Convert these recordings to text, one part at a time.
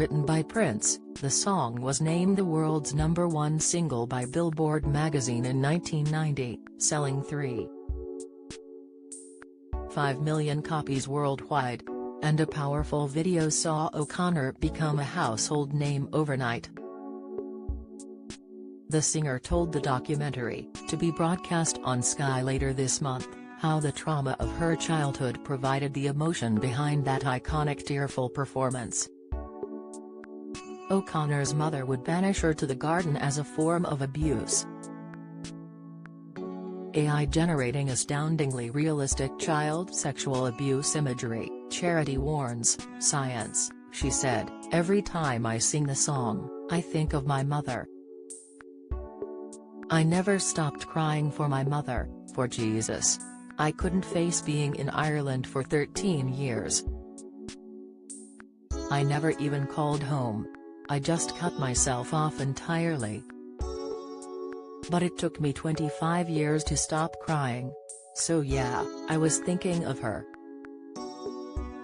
Written by Prince, the song was named the world's #1 single by Billboard magazine in 1990, selling 3.5 million copies worldwide. And a powerful video saw O'Connor become a household name overnight. The singer told the documentary, to be broadcast on Sky later this month, how the trauma of her childhood provided the emotion behind that iconic tearful performance. O'Connor's mother would banish her to the garden as a form of abuse. AI generating astoundingly realistic child sexual abuse imagery, Charity warns, "Science," she said, "every time I sing the song, I think of my mother. I never stopped crying for my mother, for Jesus. I couldn't face being in Ireland for 13 years. I never even called home. I just cut myself off entirely. But it took me 25 years to stop crying. So yeah, I was thinking of her.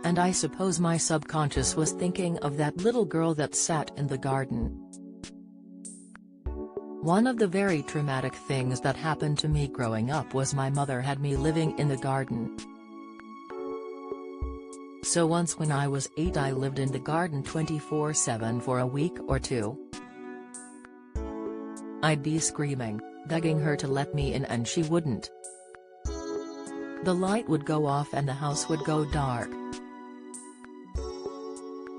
And I suppose my subconscious was thinking of that little girl that sat in the garden." One of the very traumatic things that happened to me growing up was my mother had me living in the garden. So once when I was 8 I lived in the garden 24/7 for a week or two. I'd be screaming, begging her to let me in and she wouldn't. The light would go off and the house would go dark.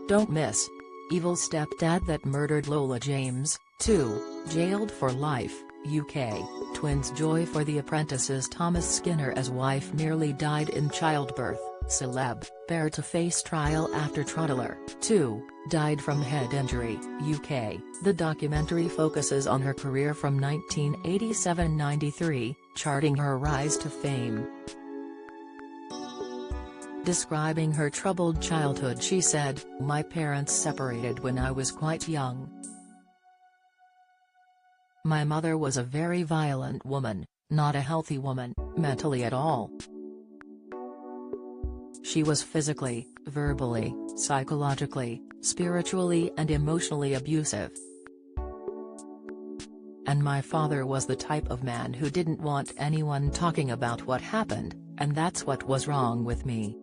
Don't miss. Evil stepdad that murdered Lola James, 2, jailed for life, UK, twins joy for The Apprentice's Thomas Skinner as wife nearly died in childbirth, celeb, bear to face trial after toddler, 2, died from head injury, UK. The documentary focuses on her career from 1987–93, charting her rise to fame. Describing her troubled childhood she said, "My parents separated when I was quite young. My mother was a very violent woman, not a healthy woman, mentally at all. She was physically, verbally, psychologically, spiritually and emotionally abusive. And my father was the type of man who didn't want anyone talking about what happened, and that's what was wrong with me.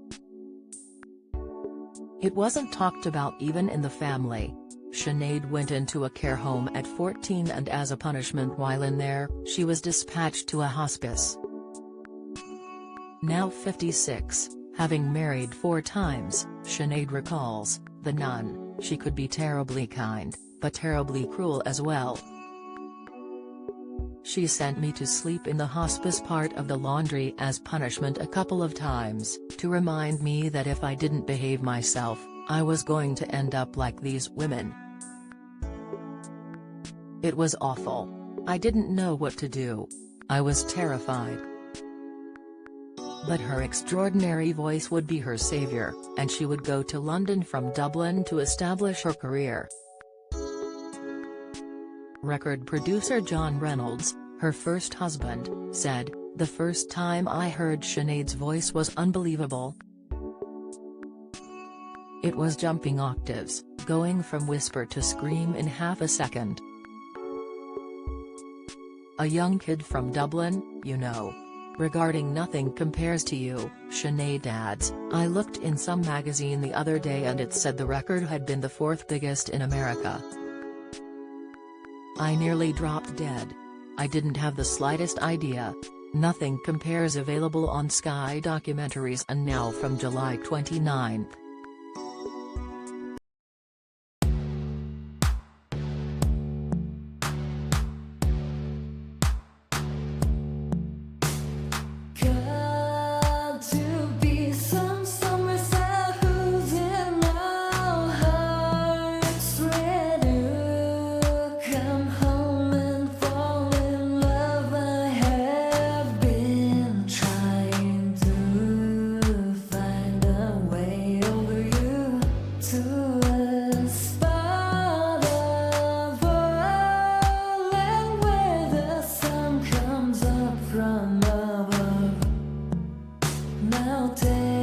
It wasn't talked about even in the family." Sinead went into a care home at 14 and as a punishment while in there, she was dispatched to a hospice. Now 56, having married 4 times, Sinead recalls, "The nun, she could be terribly kind, but terribly cruel as well. She sent me to sleep in the hospice part of the laundry as punishment a couple of times, to remind me that if I didn't behave myself, I was going to end up like these women. It was awful. I didn't know what to do. I was terrified." But her extraordinary voice would be her savior, and she would go to London from Dublin to establish her career. Record producer John Reynolds, her first husband, said, "The first time I heard Sinead's voice was unbelievable. It was jumping octaves, going from whisper to scream in half a second. A young kid from Dublin, you know. Regarding Nothing Compares to You," Sinead adds, "I looked in some magazine the other day and it said the record had been the 4th biggest in America. I nearly dropped dead. I didn't have the slightest idea." Nothing Compares available on Sky Documentaries and now from July 29. Now take